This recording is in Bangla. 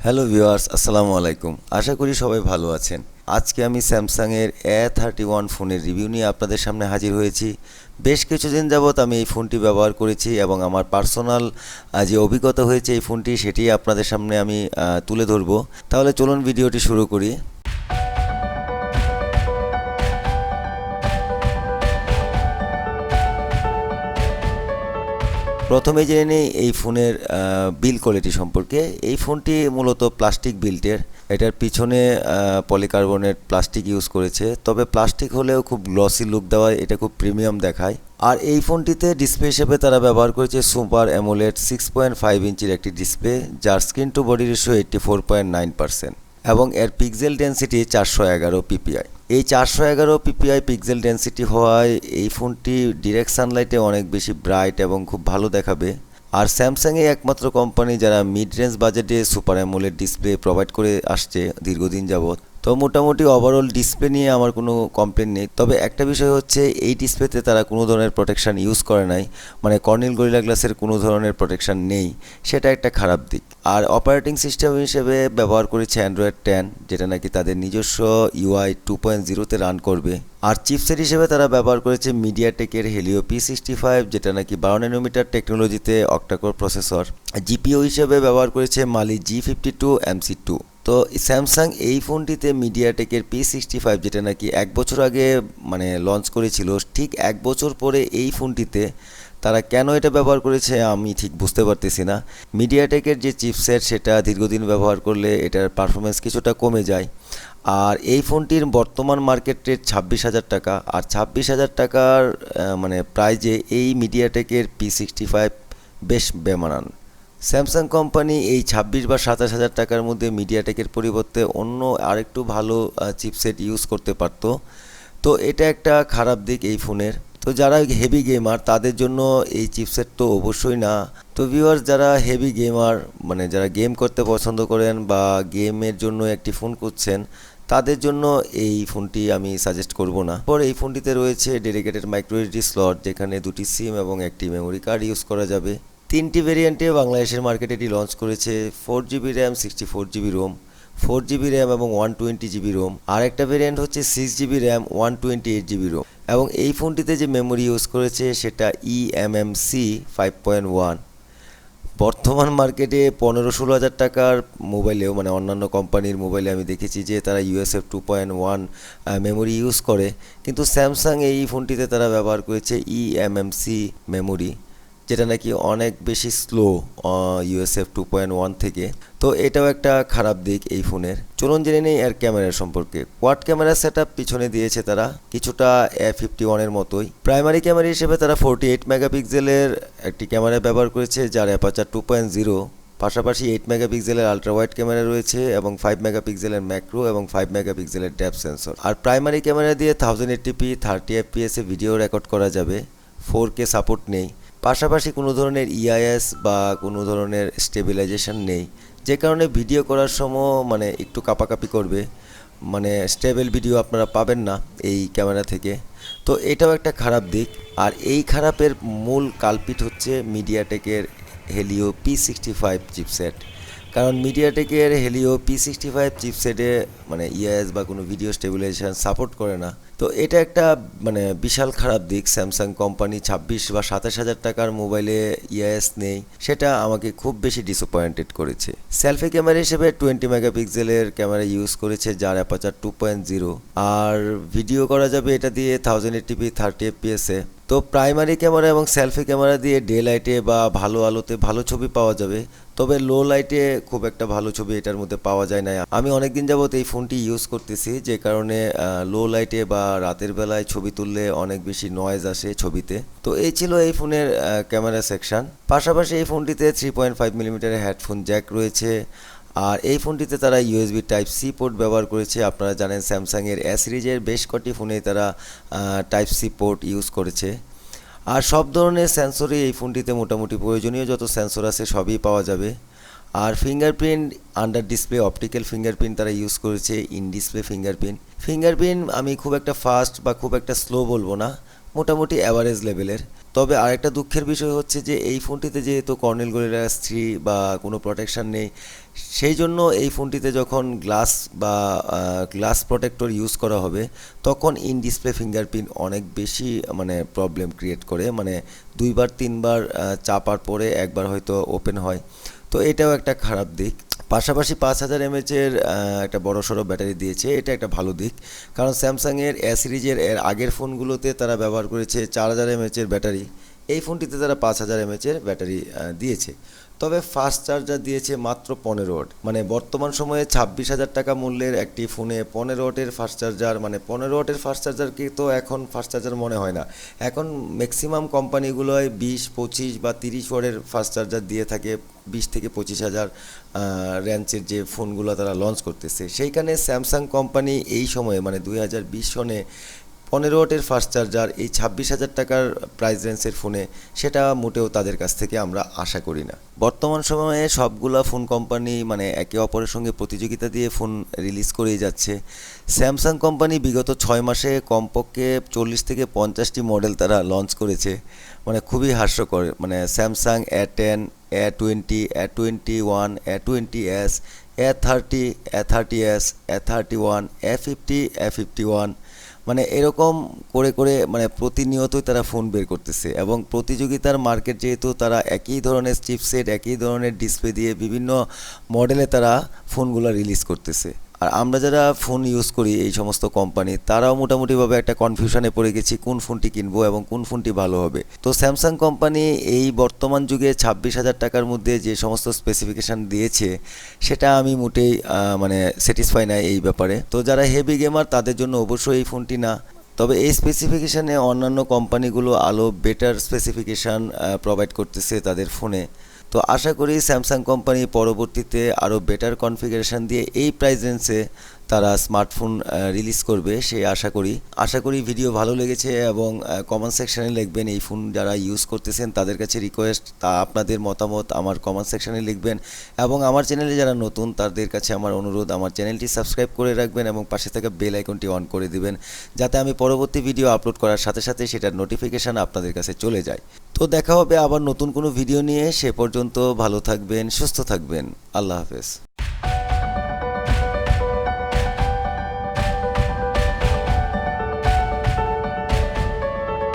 হ্যালো ভিউয়ার্স, আসসালামু আলাইকুম। আশা করি সবাই ভালো আছেন। আজকে আমি স্যামসাংয়ের A31 ফোনের রিভিউ নিয়ে আপনাদের সামনে হাজির হয়েছি। বেশ কিছুদিন যাবৎ আমি এই ফোনটি ব্যবহার করেছি এবং আমার পার্সোনাল যে অভিজ্ঞতা হয়েছে এই ফোনটি সেটি আপনাদের সামনে আমি তুলে ধরব। তাহলে চলুন ভিডিওটি শুরু করি। প্রথমে জেনে নিই এই ফোনের বিল্ড কোয়ালিটি সম্পর্কে। এই ফোনটি মূলত প্লাস্টিক বিল্টের। এটার পিছনে পলিকার্বনেট প্লাস্টিক ইউজ করেছে, তবে প্লাস্টিক হলেও খুব গ্লসি লুক দেওয়ায় এটা খুব প্রিমিয়াম দেখায়। আর এই ফোনটিতে ডিসপ্লে হিসেবে তারা ব্যবহার করেছে সুপার অ্যামোলেড 6.5 ইঞ্চির একটি ডিসপ্লে, যার স্ক্রিন টু বডি রেশিও 84.9% এবং এর পিক্সেল ডেনসিটি 411 পিপিআই। এই 411 পিপিআই পিক্সেল ডেনসিটি হওয়ায় এই ফোনটি ডিরেক্ট সানলাইটে অনেক বেশি ব্রাইট এবং খুব ভালো দেখাবে। আর স্যামসাংয়ে একমাত্র কোম্পানি যারা মিড রেঞ্জ বাজেটে সুপার অ্যামোলেড ডিসপ্লে প্রোভাইড করে আসছে দীর্ঘদিন যাবৎ। তো মোটামুটি ওভারঅল ডিসপ্লে নিয়ে আমার কোনো কমপ্লেন নেই, তবে একটা বিষয় হচ্ছে এই ডিসপ্লেতে তারা কোনো ধরনের প্রোটেকশান ইউজ করে নাই, মানে কর্নিল গরিলা গ্লাসের কোনো ধরনের প্রোটেকশান নেই, সেটা একটা খারাপ দিক। আর অপারেটিং সিস্টেম হিসেবে ব্যবহার করেছে অ্যান্ড্রয়েড 10, যেটা নাকি তাদের নিজস্ব UI 2.0-তে রান করবে। আর চিপসেট হিসেবে তারা ব্যবহার করেছে মিডিয়াটেকের হেলিও P65, যেটা নাকি 12 ন্যানোমিটার টেকনোলজিতে অক্টাকোর প্রসেসর। জিপিইউ হিসেবে ব্যবহার করেছে মালি G52 MC2। তো স্যামসাং এই ফোনটিতে মিডিয়াটেকের P65, যেটা নাকি 1 বছর আগে মানে লঞ্চ করেছিল, ঠিক 1 বছর পরে এই ফোনটিতে তারা কেন এটা ব্যবহার করেছে আমি ঠিক বুঝতে পারতেছি না। মিডিয়াটেকের যে চিপসেট সেটা দীর্ঘদিন ব্যবহার করলে এটার পারফরমেন্স কিছুটা কমে যায়। আর এই ফোনটির বর্তমান মার্কেট রেট 26,000 টাকা। আর 26,000 টাকার মানে প্রাইজে এই মিডিয়াটেকের P65 বেশ বেমানান। স্যামসাং কোম্পানি এই 26 বা 27,000 টাকার মধ্যে মিডিয়াটেকের পরিবর্তে অন্য আরেকটু ভালো চিপসেট ইউজ করতে পারতো। তো এটা একটা খারাপ দিক এই ফোনের। তো যারা হেভি গেমার তাদের জন্য এই চিপসেট তো অবশ্যই না। তো ভিউয়ার্স, যারা হেভি গেমার মানে যারা গেম করতে পছন্দ করেন বা গেমের জন্য একটি ফোন খুঁজছেন, তাদের জন্য এই ফোনটি আমি সাজেস্ট করব না। পর এই ফোনটিতে রয়েছে ডেডিকেটেড মাইক্রো এসডি স্লট, যেখানে 2টি সিম এবং একটি মেমোরি কার্ড ইউজ করা যাবে। 3টি ভেরিয়েন্টে বাংলাদেশের মার্কেটে এটি লঞ্চ করেছে। 4GB RAM, 64GB Rome, 4GB RAM এবং 120GB রোম। আর একটা ভেরিয়েন্ট হচ্ছে 6GB র্যাম, 128GB রোম। এবং এই ফোনটিতে যে মেমোরি ইউজ করেছে সেটা eMMC 5.1। বর্তমান মার্কেটে 15-16 হাজার টাকার মোবাইলেও মানে অন্যান্য কোম্পানির মোবাইলে আমি দেখেছি যে তারা USF 2.1 মেমোরি ইউজ করে, কিন্তু স্যামসাং এই ফোনটিতে তারা ব্যবহার করেছে eMMC মেমোরি, যেটা নাকি অনেক বেশি স্লো USF 2.1 থেকে। তো এটাও একটা খারাপ দিক এই ফোনের। চলুন জেনে নেই এর ক্যামেরা সম্পর্কে। কোয়াড ক্যামেরা সেটআপ পিছনে দিয়েছে তারা, কিছুটা A51 এর মতোই। প্রাইমারি ক্যামেরা হিসেবে তারা 48 মেগাপিক্সেলের একটি ক্যামেরা ব্যবহার করেছে, যার অ্যাপারচার 2.0। পাশাপাশি 8 মেগাপিক্সেলের আলট্রা ওয়াইড ক্যামেরা রয়েছে এবং 5 মেগাপিক্সেলের ম্যাক্রো এবং 5 মেগাপিক্সেলের ডেপথ সেন্সর। আর প্রাইমারি ক্যামেরা দিয়ে 1080p 30 fps এ ভিডিও রেকর্ড করা যাবে। 4K সাপোর্ট নেই। পাশাপাশি কোনো ধরনের EIS বা কোনো ধরনের স্টেবিলাইজেশন নেই, যে কারণে ভিডিও করার সময় মানে একটু কাঁপাকাঁপি করবে, মানে স্টেবল ভিডিও আপনারা পাবেন না এই ক্যামেরা থেকে। তো এটাও একটা খারাপ দিক। আর এই খারাপের মূল কালপিট হচ্ছে মিডিয়াটেকের হেলিও P65 চিপসেট। কারণ মিডিয়াটেকের হেলিও P65 চিপসেটে মানে EIS বা কোনো ভিডিও স্টেবিলাইজেশন সাপোর্ট করে না। তো এটা একটা মানে বিশাল খারাপ দিক। স্যামসাং কোম্পানি 26 বা 27 হাজার টাকার মোবাইলে EIS নেই, সেটা আমাকে খুব বেশি ডিসঅ্যাপয়েন্টেড করেছে। সেলফি ক্যামেরা হিসেবে 20 মেগাপিক্সেলের ক্যামেরা ইউজ করেছে, যার অ্যাপারচার 2.0। আর ভিডিও করা যাবে এটা দিয়ে 1080p 30 fps এ। তো প্রাইমারি ক্যামেরা এবং সেলফি ক্যামেরা দিয়ে ডে লাইটে বা ভালো আলোতে ভালো ছবি পাওয়া যাবে, তবে লো লাইটে খুব একটা ভালো ছবি এটার মধ্যে পাওয়া যায় না। আমি অনেকদিন যাবত এই ফোনটি ইউজ করতেছি, যে কারণে লো লাইটে বা রাতের বেলায় ছবি তুললে অনেক বেশি নয়েজ আসে ছবিতে। তো এই ছিল এই ফোনের ক্যামেরা সেকশন। পাশাপাশি এই ফোনটিতে 3.5mm হেডফোন জ্যাক রয়েছে। আর এই ফোনটিতে তারা USB Type-C পোর্ট ব্যবহার করেছে। আপনারা জানেন স্যামসাংয়ের A সিরিজের বেশ কটি ফোনেই তারা Type-C পোর্ট ইউজ করেছে। আর সব ধরনের সেন্সরই এই ফোনটিতে মোটামুটি প্রয়োজনীয় যত সেন্সর আছে সবই পাওয়া যাবে। আর fingerprint under display optical fingerprint তারা ইউজ করেছে, ইন ডিসপ্লে ফিঙ্গারপ্রিন্ট আমি খুব একটা ফাস্ট বা খুব একটা স্লো বলবো না, মোটামুটি অ্যাভারেজ লেভেলের। তবে আরেকটা দুঃখের বিষয় হচ্ছে যে এই ফোনটিতে যেহেতু কর্নেল গরিলা 3 বা কোনো প্রোটেকশন নেই, সেই জন্য এই ফোনটিতে যখন গ্লাস প্রোটেক্টর ইউজ করা হবে তখন ইন ডিসপ্লে ফিঙ্গারপ্রিন্ট অনেক বেশি মানে প্রবলেম ক্রিয়েট করে, মানে 2-3বার চাপার পরে একবার হয়তো ওপেন হয়। তো এটাও একটা খারাপ দিক। পাশাপাশি 5000 এমএচের একটা বড়সড় ব্যাটারি দিয়েছে, এটা একটা ভালো দিক। কারণ স্যামসাংয়ের এ সিরিজের এর আগের ফোনগুলোতে তারা ব্যবহার করেছে 4000 এমএচের ব্যাটারি, এই ফোনটিতে তারা 5000 এমএচের ব্যাটারি দিয়েছে। তবে ফাস্ট চার্জার দিয়েছে মাত্র 15 ওয়াট। মানে বর্তমান সময়ে 26,000 টাকা মূল্যের একটি ফোনে 15 ওয়াটের ফাস্ট চার্জার, মানে 15 ওয়াটের ফাস্ট চার্জারকে তো এখন ফাস্ট চার্জার মনে হয় না। এখন ম্যাক্সিমাম কোম্পানিগুলোয় 20, 25 বা 30 ওয়াটের ফাস্ট চার্জার দিয়ে থাকে। 20 থেকে 25,000 রেঞ্জের যে ফোনগুলো তারা লঞ্চ করতেছে, সেইখানে স্যামসাং কোম্পানি এই সময়ে মানে 2020 সনে 15 ওয়াটের ফাস্ট চার্জার এই 26,000 টাকার প্রাইস রেঞ্জের ফোনে, সেটা মোটেও তাদের কাছ থেকে আমরা আশা করি না। বর্তমান সময়ে সবগুলা ফোন কোম্পানি মানে একে অপরের সঙ্গে প্রতিযোগিতা দিয়ে ফোন রিলিজ করেই যাচ্ছে। স্যামসাং কোম্পানি বিগত 6 মাসে কমপক্ষে 40 থেকে 50টি মডেল তারা লঞ্চ করেছে, মানে খুবই হাস্যকর। মানে Samsung A10, A20, A21, A20s, A30, A30s, A31, A50, A51, মানে এরকম করে করে মানে প্রতিনিয়তই তারা ফোন বের করতেছে। এবং প্রতিযোগিতার মার্কেট যেহেতু, তারা একই ধরনের চিপসেট, একই ধরনের ডিসপ্লে দিয়ে বিভিন্ন মডেলে তারা ফোনগুলো রিলিজ করতেছে। আর আমরা যারা ফোন ইউজ করি এই সমস্ত কোম্পানি, তারাও মোটামুটিভাবে একটা কনফিউশনে পড়ে গেছি কোন ফোনটি কিনবো এবং কোন ফোনটি ভালো হবে। তো স্যামসাং কোম্পানি এই বর্তমান যুগে 26,000 টাকার মধ্যে যে সমস্ত স্পেসিফিকেশান দিয়েছে, সেটা আমি মোটেই মানে স্যাটিসফাই নাই এই ব্যাপারে। তো যারা হেভি গেমার তাদের জন্য অবশ্যই এই ফোনটি না। তবে এই স্পেসিফিকেশানে অন্যান্য কোম্পানিগুলো আরও বেটার স্পেসিফিকেশান প্রোভাইড করতেছে তাদের ফোনে। তো আশা করি স্যামসাং কোম্পানি পরবর্তীতে আরও বেটার কনফিগারেশন দিয়ে এই প্রাইস রেঞ্জে তারা স্মার্টফোন রিলিজ করবে, সেই আশা করি ভিডিও ভালো লেগেছে। এবং কমেন্ট সেকশানে লিখবেন, এই ফোন যারা ইউজ করতেছেন তাদের কাছে রিকোয়েস্ট, তা আপনাদের মতামত আমার কমেন্ট সেকশানে লিখবেন। এবং আমার চ্যানেলে যারা নতুন তাদের কাছে আমার অনুরোধ, আমার চ্যানেলটি সাবস্ক্রাইব করে রাখবেন এবং পাশে থাকা বেল আইকনটি অন করে দিবেন, যাতে আমি পরবর্তী ভিডিও আপলোড করার সাথে সাথে সেটার নোটিফিকেশান আপনাদের কাছে চলে যায়। তো দেখা হবে আবার নতুন কোনো ভিডিও নিয়ে, সে পর্যন্ত ভালো থাকবেন, সুস্থ থাকবেন। আল্লাহ হাফেজ।